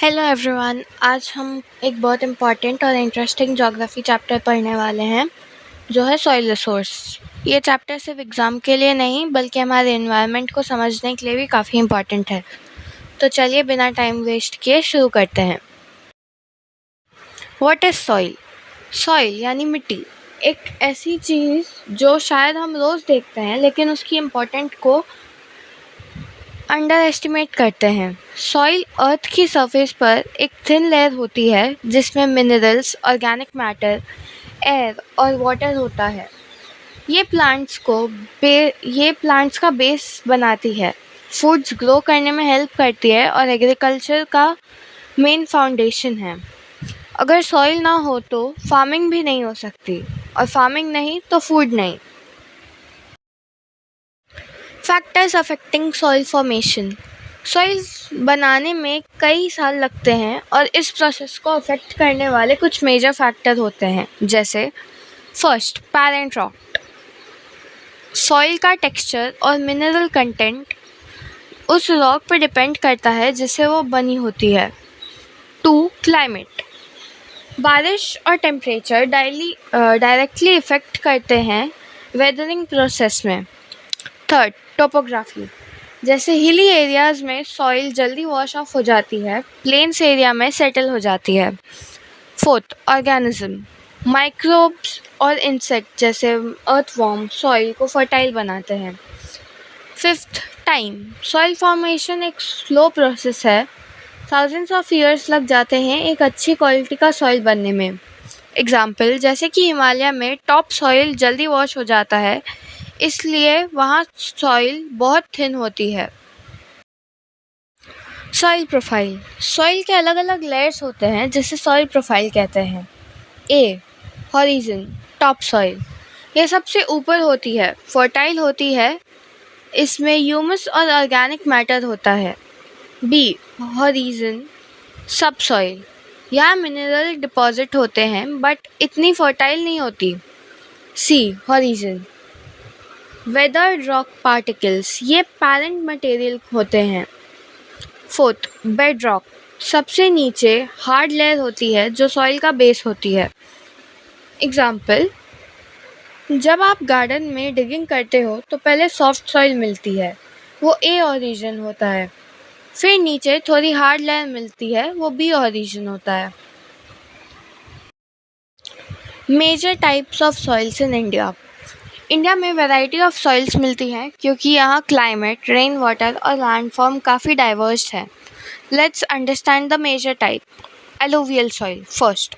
Hello everyone. आज हम एक बहुत इम्पॉर्टेंट और इंटरेस्टिंग ज्योग्राफी चैप्टर पढ़ने वाले हैं जो है सॉइल रिसोर्स। ये चैप्टर सिर्फ एग्ज़ाम के लिए नहीं बल्कि हमारे एनवायरनमेंट को समझने के लिए भी काफ़ी इम्पॉर्टेंट है। तो चलिए बिना टाइम वेस्ट किए शुरू करते हैं। What is soil? सॉइल यानी मिट्टी, एक ऐसी चीज़ जो शायद हम रोज़ देखते हैं लेकिन उसकी इम्पोर्टेंट को अंडर एस्टिमेट करते हैं। सॉइल अर्थ की सरफेस पर एक थिन लेयर होती है जिसमें मिनरल्स, ऑर्गेनिक मैटर, एयर और वाटर होता है। ये प्लांट्स का बेस बनाती है, फूड्स ग्रो करने में हेल्प करती है और एग्रीकल्चर का मेन फाउंडेशन है। अगर सॉइल ना हो तो फार्मिंग भी नहीं हो सकती, और फार्मिंग नहीं तो फूड नहीं। Factors affecting soil formation. Soil बनाने में कई साल लगते हैं और इस प्रोसेस को अफेक्ट करने वाले कुछ मेजर फैक्टर होते हैं, जैसे फर्स्ट, पैरेंट रॉक। सॉइल का टेक्सचर और मिनरल कंटेंट उस रॉक पर डिपेंड करता है जिससे वो बनी होती है। Two, climate. बारिश और टेम्परेचर डायरेक्टली इफ़ेक्ट करते हैं वेदरिंग प्रोसेस में। Third, topography. जैसे हिली एरियाज़ में सॉइल जल्दी वॉश ऑफ हो जाती है, प्लेन्स एरिया में सेटल हो जाती है। Fourth, organism. माइक्रोब्स और इंसेक्ट जैसे अर्थवॉर्म सॉइल को फर्टाइल बनाते हैं। Fifth, time. सॉइल फॉर्मेशन एक स्लो प्रोसेस है, थाउजेंड्स ऑफ ईयर्स लग जाते हैं एक अच्छी क्वालिटी का सॉइल बनने में। एग्जाम्पल, जैसे कि हिमालय में टॉप सॉइल जल्दी वॉश हो जाता है, इसलिए वहाँ सॉइल बहुत थिन होती है। Soil profile. सॉइल के अलग अलग लेयर्स होते हैं जिसे सॉइल प्रोफाइल कहते हैं। ए, हॉरिजन, टॉप सॉइल। ये सबसे ऊपर होती है, फर्टाइल होती है, इसमें ह्यूमस और ऑर्गेनिक मैटर होता है। बी, हॉरिजन, सब सॉइल। यहाँ मिनरल डिपॉजिट होते हैं बट इतनी फर्टाइल नहीं होती। सी, हॉरिजन, वेदर्ड रॉक पार्टिकल्स। ये पैरेंट मटेरियल होते हैं। Fourth, bed rock. सबसे नीचे हार्ड लेयर होती है जो सॉइल का बेस होती है। एग्जाम्पल, जब आप गार्डन में डिगिंग करते हो तो पहले सॉफ्ट सॉइल मिलती है, वो ए ओरिजिन होता है। फिर नीचे थोड़ी हार्ड लेयर मिलती है, वो बी ओरिजिन होता है। Major types of soils in India. India में वैरायटी ऑफ सॉइल्स मिलती हैं क्योंकि यहाँ क्लाइमेट, रेन वाटर और लैंडफॉर्म काफ़ी डाइवर्स है। Let's understand the major type. Alluvial soil first,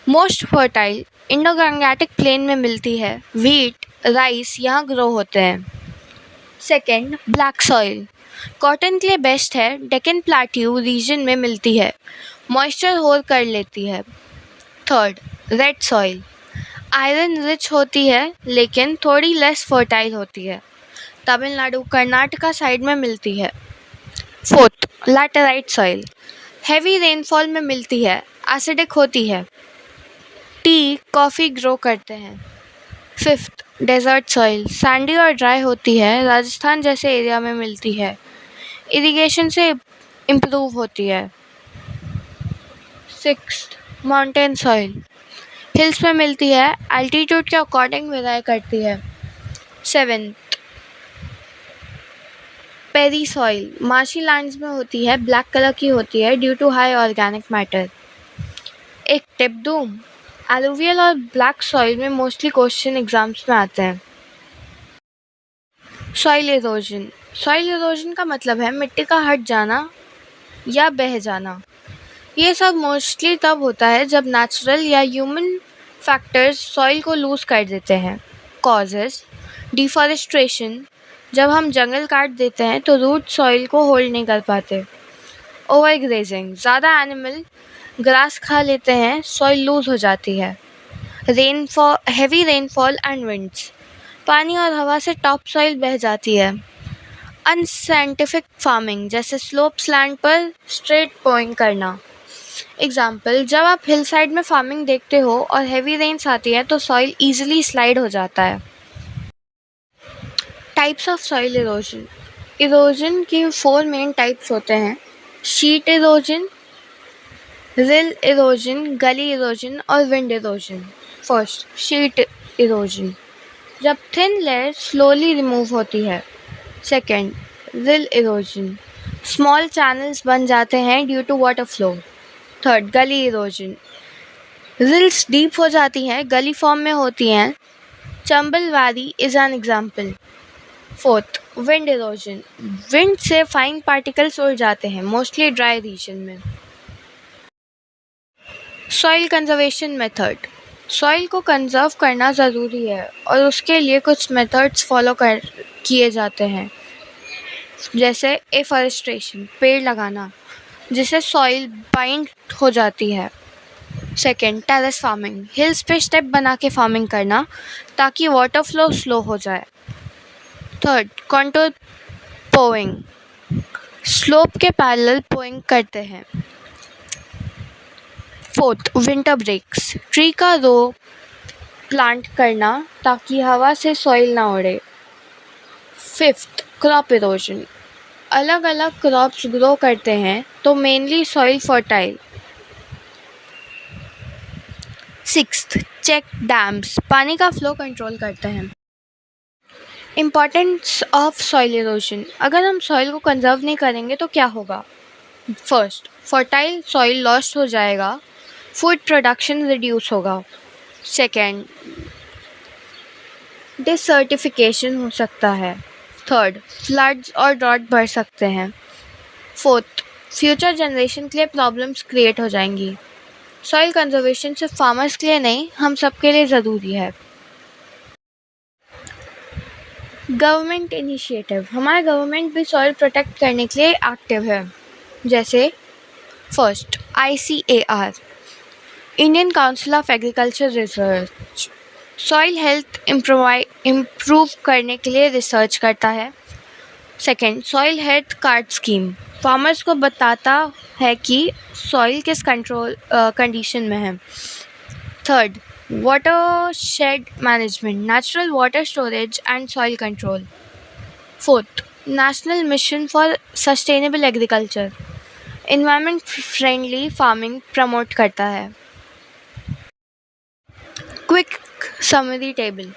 most fertile, Indo Gangetic plain में मिलती है। व्हीट, राइस यहाँ ग्रो होते हैं। सेकेंड, ब्लैक सॉइल, कॉटन के लिए बेस्ट है, डेक्कन प्लेट्यू रीजन में मिलती है, मॉइस्चर होल्ड कर लेती है। Third, red soil, iron rich होती है लेकिन थोड़ी लेस फर्टाइल होती है, तमिलनाडु, कर्नाटका साइड में मिलती है। Fourth, laterite soil, heavy rainfall में मिलती है, एसिडिक होती है, टी, कॉफ़ी ग्रो करते हैं। फिफ्थ, डेजर्ट सॉइल, सैंडी और ड्राई होती है, राजस्थान जैसे एरिया में मिलती है, इरिगेशन से इम्प्रूव होती है। सिक्स्थ, माउंटेन सॉइल, हिल्स में मिलती है, एल्टीट्यूड के अकॉर्डिंग वेरी करती है। Seventh, peaty soil, marshy lands में होती है, ब्लैक कलर की होती है due to high organic matter. एक टिप दूँ, एलुवियल और ब्लैक सॉइल में मोस्टली क्वेश्चन एग्जाम्स में आते हैं। Soil erosion. सॉइल इरोजन का मतलब है मिट्टी का हट जाना या बह जाना। ये सब मोस्टली तब होता है जब नेचुरल या ह्यूमन फैक्टर्स सॉइल को लूज कर देते हैं। कॉजेस, डिफॉरेस्टेशन, जब हम जंगल काट देते हैं तो रूट सॉइल को होल्ड नहीं कर पाते। ओवर ग्रेजिंग, ज़्यादा एनिमल ग्रास खा लेते हैं, सॉइल लूज हो जाती है। Rainfall, heavy rainfall and winds, पानी और हवा से टॉप सॉइल बह जाती है। अनसाइंटिफिक फार्मिंग, जैसे स्लोप्स लैंड पर स्ट्रेट बोइंग करना। एग्जाम्पल, जब आप हिल साइड में फार्मिंग देखते हो और हैवी रेन्स आती है तो सॉइल ईजिली स्लाइड हो जाता है। Types of soil erosion. Erosion के 4 मेन टाइप्स होते हैं। Sheet erosion, rill erosion, gully erosion और wind erosion. First, sheet erosion, जब थिन लेयर स्लोली रिमूव होती है। Second, rill erosion, small channels बन जाते हैं due to water flow. Third, gully erosion, rills deep हो जाती हैं, गली फॉर्म में होती हैं। Chambal valley is an example. Fourth, wind erosion, wind से फाइन पार्टिकल्स उड़ जाते हैं, मोस्टली ड्राई रीजन में। सॉइल कंजर्वेशन मेथड, सॉइल को कंजर्व करना ज़रूरी है और उसके लिए कुछ मेथड्स फॉलो किए जाते हैं, जैसे एफॉरेस्टेशन, पेड़ लगाना जिससे सॉइल बाइंड हो जाती है। सेकेंड, टेरेस फार्मिंग, हिल्स पे स्टेप बना के फार्मिंग करना ताकि वाटर फ्लो स्लो हो जाए। थर्ड, कॉन्टूर पोइंग, स्लोप के पैरेलल पोइंग करते हैं। फोर्थ, विंटर ब्रेक्स, ट्री का रो प्लांट करना ताकि हवा से सॉइल ना उड़े। फिफ्थ, क्रॉप इरोजन, अलग अलग क्रॉप्स ग्रो करते हैं तो mainly soil fertile. Sixth, check dams, पानी का फ्लो कंट्रोल करते हैं। इम्पॉर्टेंस ऑफ सॉइल इरोजन, अगर हम सॉइल को कंजर्व नहीं करेंगे तो क्या होगा। फर्स्ट, फर्टाइल सॉइल लॉस्ट हो जाएगा, फूड प्रोडक्शन रिड्यूस होगा। सेकेंड, डिसर्टिफिकेशन हो सकता है। थर्ड, फ्लड्स और ड्रॉट बढ़ सकते हैं। फोर्थ, फ्यूचर जनरेशन के लिए प्रॉब्लम्स क्रिएट हो जाएंगी। सॉइल कंजर्वेशन सिर्फ फार्मर्स के लिए नहीं, हम सबके लिए ज़रूरी है। गवर्नमेंट इनिशिएटिव, हमारा गवर्नमेंट भी सॉइल प्रोटेक्ट करने के लिए एक्टिव है, जैसे first, ICAR, Indian council of agriculture research, soil health improve करने के लिए रिसर्च करता है। Second, soil health card scheme, farmers को बताता है कि सॉइल किस कंडीशन में है। Third, water shade management, natural water storage and soil control. Fourth, national mission for sustainable agriculture, environment friendly farming promote करता है। क्विक समरी टेबल,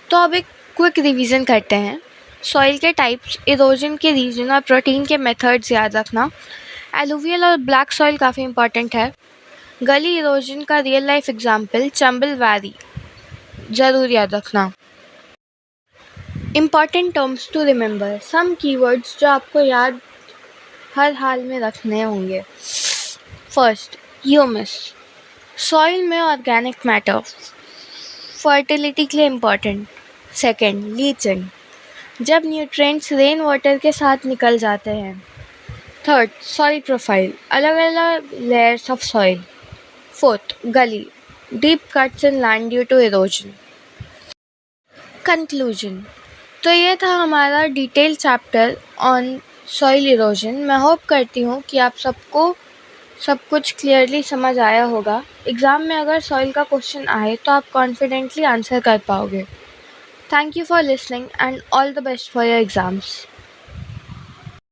तो अब एक क्विक रिवीजन करते हैं। सॉइल के टाइप्स, इरोजन के रीजन और प्रोटीन के मेथड्स याद रखना। एलुवियल और ब्लैक सॉइल काफ़ी इंपॉर्टेंट है। गली इरोजन का real life example Chambal valley, ज़रूर याद रखना। Important terms to remember, some keywords जो आपको याद हर हाल में रखने होंगे। फर्स्ट, ह्यूमस, सॉइल में ऑर्गेनिक मैटर, फर्टिलिटी के लिए इम्पॉर्टेंट। सेकेंड, लीचिंग, जब न्यूट्रिएंट्स रेन वाटर के साथ निकल जाते हैं। थर्ड, सॉइल प्रोफाइल, अलग अलग layers of soil. Fourth, gully, deep cuts in land due to erosion. Conclusion, तो ये था हमारा detail chapter on soil erosion. मैं होप करती हूँ कि आप सबको सब कुछ क्लियरली समझ आया होगा। एग्ज़ाम में अगर सॉइल का क्वेश्चन आए तो आप कॉन्फिडेंटली आंसर कर पाओगे। Thank you for listening and all the best for your exams.